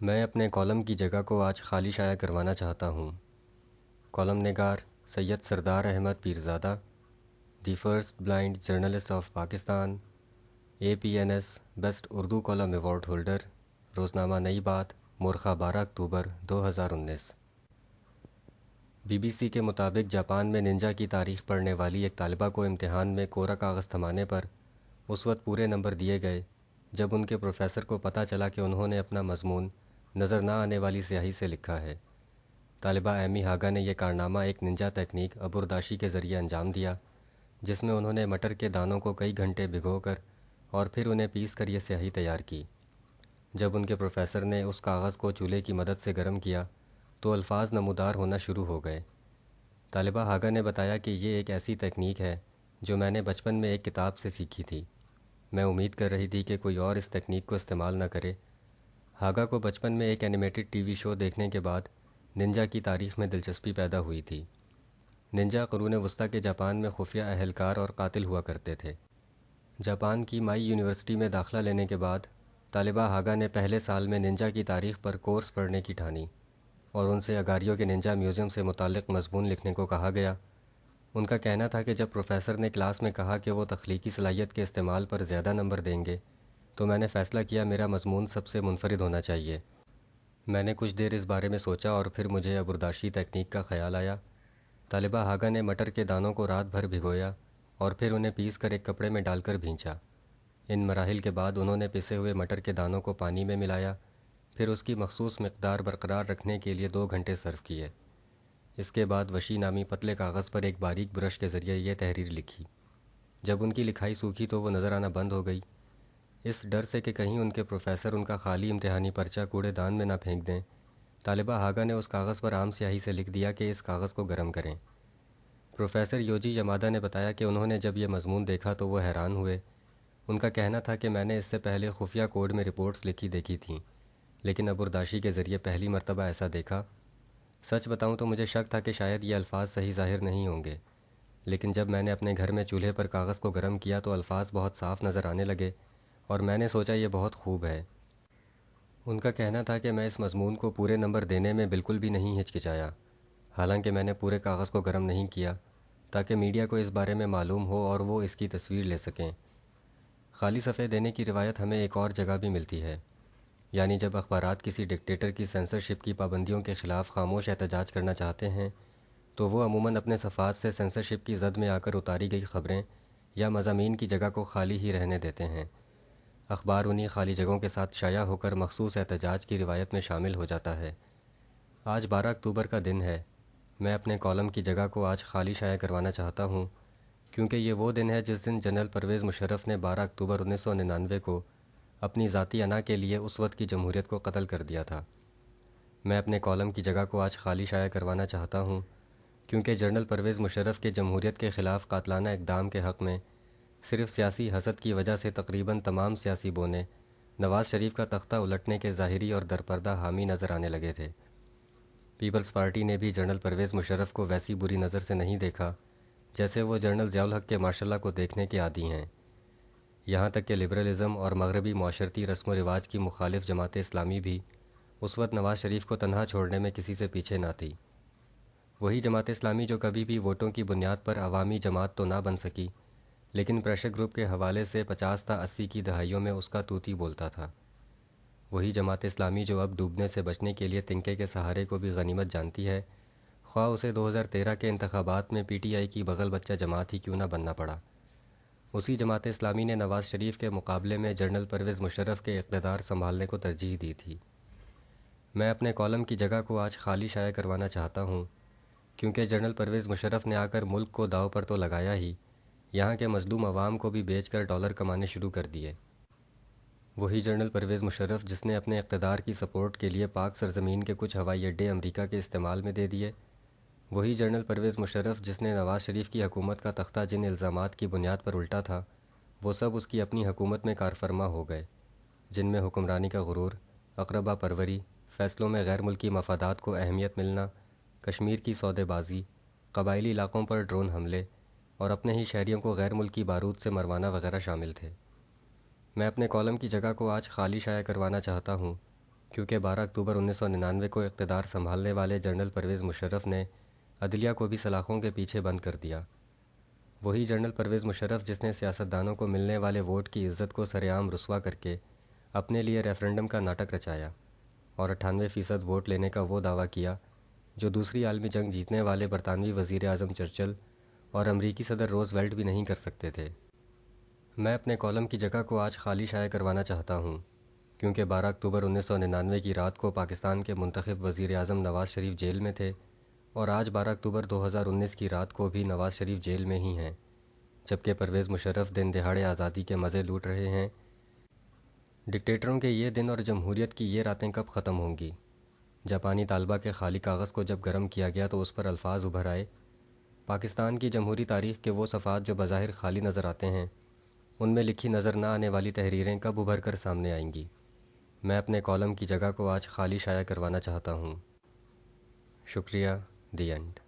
میں اپنے کالم کی جگہ کو آج خالی شائع کروانا چاہتا ہوں۔ کالم نگار Syed Sardar Ahmed Pirzada, the first blind journalist of Pakistan, APNS best Urdu column award holder, روزنامہ نئی بات، مورخہ 12 اکتوبر 2019۔ BBC کے مطابق جاپان میں ننجا کی تاریخ پڑھنے والی ایک طالبہ کو امتحان میں کوڑا کاغذ تھمانے پر اس وقت پورے نمبر دیے گئے جب ان کے پروفیسر کو پتہ چلا کہ انہوں نے اپنا مضمون نظر نہ آنے والی سیاہی سے لکھا ہے۔ طالبہ ایمی ہاگا نے یہ کارنامہ ایک ننجا تکنیک ابورداشی کے ذریعے انجام دیا، جس میں انہوں نے مٹر کے دانوں کو کئی گھنٹے بھگو کر اور پھر انہیں پیس کر یہ سیاہی تیار کی۔ جب ان کے پروفیسر نے اس کاغذ کو چولہے کی مدد سے گرم کیا تو الفاظ نمودار ہونا شروع ہو گئے۔ طالبہ ہاگا نے بتایا کہ یہ ایک ایسی تکنیک ہے جو میں نے بچپن میں ایک کتاب سے سیکھی تھی۔ میں امید کر رہی تھی کہ کوئی اور اس تکنیک کو استعمال نہ کرے۔ ہاگا کو بچپن میں ایک اینیمیٹڈ TV شو دیکھنے کے بعد ننجا کی تاریخ میں دلچسپی پیدا ہوئی تھی۔ ننجا قرون وسطیٰ کے جاپان میں خفیہ اہلکار اور قاتل ہوا کرتے تھے۔ جاپان کی مائی یونیورسٹی میں داخلہ لینے کے بعد طالبہ ہاگا نے پہلے سال میں ننجا کی تاریخ پر کورس پڑھنے کی ٹھانی اور ان سے اگاریو کے ننجا میوزیم سے متعلق مضمون لکھنے کو کہا گیا۔ ان کا کہنا تھا کہ جب پروفیسر نے کلاس میں کہا کہ وہ تخلیقی صلاحیت کے استعمال پر زیادہ نمبر دیں گے تو میں نے فیصلہ کیا میرا مضمون سب سے منفرد ہونا چاہیے۔ میں نے کچھ دیر اس بارے میں سوچا اور پھر مجھے ابورداشی تکنیک کا خیال آیا۔ طالبہ ہاگا نے مٹر کے دانوں کو رات بھر بھگویا اور پھر انہیں پیس کر ایک کپڑے میں ڈال کر بھینچا۔ ان مراحل کے بعد انہوں نے پسے ہوئے مٹر کے دانوں کو پانی میں ملایا، پھر اس کی مخصوص مقدار برقرار رکھنے کے لیے 2 گھنٹے صرف کیے۔ اس کے بعد وشی نامی پتلے کاغذ پر ایک باریک برش کے ذریعے یہ تحریر لکھی۔ جب ان کی لکھائی سوکھی تو وہ نظر آنا بند ہو گئی۔ اس ڈر سے کہ کہیں ان کے پروفیسر ان کا خالی امتحانی پرچہ کوڑے دان میں نہ پھینک دیں، طالبہ ہاگا نے اس کاغذ پر عام سیاہی سے لکھ دیا کہ اس کاغذ کو گرم کریں۔ پروفیسر یوجی یامادا نے بتایا کہ انہوں نے جب یہ مضمون دیکھا تو وہ حیران ہوئے۔ ان کا کہنا تھا کہ میں نے اس سے پہلے خفیہ کوڈ میں رپورٹس لکھی دیکھی تھیں، لیکن ابورداشی کے ذریعے پہلی مرتبہ ایسا دیکھا۔ سچ بتاؤں تو مجھے شک تھا کہ شاید یہ الفاظ صحیح ظاہر نہیں ہوں گے، لیکن جب میں نے اپنے گھر میں چولہے پر کاغذ کو گرم کیا تو الفاظ بہت صاف نظر آنے لگے اور میں نے سوچا یہ بہت خوب ہے۔ ان کا کہنا تھا کہ میں اس مضمون کو پورے نمبر دینے میں بالکل بھی نہیں ہچکچایا، حالانکہ میں نے پورے کاغذ کو گرم نہیں کیا تاکہ میڈیا کو اس بارے میں معلوم ہو اور وہ اس کی تصویر لے سکیں۔ خالی صفحے دینے کی روایت ہمیں ایک اور جگہ بھی ملتی ہے، یعنی جب اخبارات کسی ڈکٹیٹر کی سینسرشپ کی پابندیوں کے خلاف خاموش احتجاج کرنا چاہتے ہیں تو وہ عموماً اپنے صفحات سے سینسرشپ کی زد میں آ کر اتاری گئی خبریں یا مضامین کی جگہ کو خالی ہی رہنے دیتے ہیں۔ اخبار انہی خالی جگہوں کے ساتھ شائع ہو کر مخصوص احتجاج کی روایت میں شامل ہو جاتا ہے۔ آج 12 اکتوبر کا دن ہے۔ میں اپنے کالم کی جگہ کو آج خالی شائع کروانا چاہتا ہوں کیونکہ یہ وہ دن ہے جس دن جنرل پرویز مشرف نے 12 اکتوبر 1999 کو اپنی ذاتی انا کے لیے اس وقت کی جمہوریت کو قتل کر دیا تھا۔ میں اپنے کالم کی جگہ کو آج خالی شائع کروانا چاہتا ہوں کیونکہ جنرل پرویز مشرف کے جمہوریت کے خلاف قاتلانہ اقدام کے حق میں صرف سیاسی حسد کی وجہ سے تقریباً تمام سیاسی بونے نواز شریف کا تختہ الٹنے کے ظاہری اور درپردہ حامی نظر آنے لگے تھے۔ پیپلز پارٹی نے بھی جنرل پرویز مشرف کو ویسی بری نظر سے نہیں دیکھا جیسے وہ جنرل ضیاء الحق کے ماشاء اللہ کو دیکھنے کے عادی ہیں۔ یہاں تک کہ لبرلزم اور مغربی معاشرتی رسم و رواج کی مخالف جماعت اسلامی بھی اس وقت نواز شریف کو تنہا چھوڑنے میں کسی سے پیچھے نہ تھی۔ وہی جماعت اسلامی جو کبھی بھی ووٹوں کی بنیاد پر عوامی جماعت تو نہ بن سکی، لیکن پریشر گروپ کے حوالے سے 50 تا 80 کی دہائیوں میں اس کا توتی بولتا تھا۔ وہی جماعت اسلامی جو اب ڈوبنے سے بچنے کے لیے تنکے کے سہارے کو بھی غنیمت جانتی ہے، خواہ اسے 2013 کے انتخابات میں PTI کی بغل بچہ جماعت ہی کیوں نہ بننا پڑا۔ اسی جماعت اسلامی نے نواز شریف کے مقابلے میں جنرل پرویز مشرف کے اقتدار سنبھالنے کو ترجیح دی تھی۔ میں اپنے کالم کی جگہ کو آج خالی شائع کروانا چاہتا ہوں کیونکہ جنرل پرویز مشرف نے آ کر ملک کو داؤ پر تو لگایا ہی، یہاں کے مظلوم عوام کو بھی بیچ کر ڈالر کمانے شروع کر دیے۔ وہی جنرل پرویز مشرف جس نے اپنے اقتدار کی سپورٹ کے لیے پاک سرزمین کے کچھ ہوائی اڈے امریکہ کے استعمال میں دے دیے۔ وہی جنرل پرویز مشرف جس نے نواز شریف کی حکومت کا تختہ جن الزامات کی بنیاد پر الٹا تھا وہ سب اس کی اپنی حکومت میں کارفرما ہو گئے، جن میں حکمرانی کا غرور، اقربا پروری، فیصلوں میں غیر ملکی مفادات کو اہمیت ملنا، کشمیر کی سودے بازی، قبائلی علاقوں پر ڈرون حملے اور اپنے ہی شہریوں کو غیر ملکی بارود سے مروانا وغیرہ شامل تھے۔ میں اپنے کالم کی جگہ کو آج خالی شائع کروانا چاہتا ہوں کیونکہ 12 اکتوبر 1999 کو اقتدار سنبھالنے والے جنرل پرویز مشرف نے عدلیہ کو بھی سلاخوں کے پیچھے بند کر دیا۔ وہی جنرل پرویز مشرف جس نے سیاستدانوں کو ملنے والے ووٹ کی عزت کو سر عام رسوا کر کے اپنے لیے ریفرنڈم کا ناٹک رچایا اور 98% ووٹ لینے کا وہ دعویٰ کیا جو دوسری عالمی جنگ جیتنے والے برطانوی وزیر اعظم چرچل اور امریکی صدر روز ویلٹ بھی نہیں کر سکتے تھے۔ میں اپنے کالم کی جگہ کو آج خالی شائع کروانا چاہتا ہوں کیونکہ 12 اکتوبر 1999 کی رات کو پاکستان کے منتخب وزیر اعظم نواز شریف جیل میں تھے اور آج 12 اکتوبر 2019 کی رات کو بھی نواز شریف جیل میں ہی ہیں، جبکہ پرویز مشرف دن دہاڑے آزادی کے مزے لوٹ رہے ہیں۔ ڈکٹیٹروں کے یہ دن اور جمہوریت کی یہ راتیں کب ختم ہوں گی؟ جاپانی طالبہ کے خالی کاغذ کو جب گرم کیا گیا تو اس پر الفاظ ابھر آئے۔ پاکستان کی جمہوری تاریخ کے وہ صفحات جو بظاہر خالی نظر آتے ہیں، ان میں لکھی نظر نہ آنے والی تحریریں کب ابھر کر سامنے آئیں گی؟ میں اپنے کالم کی جگہ کو آج خالی شائع کروانا چاہتا ہوں۔ شکریہ، دی اینڈ۔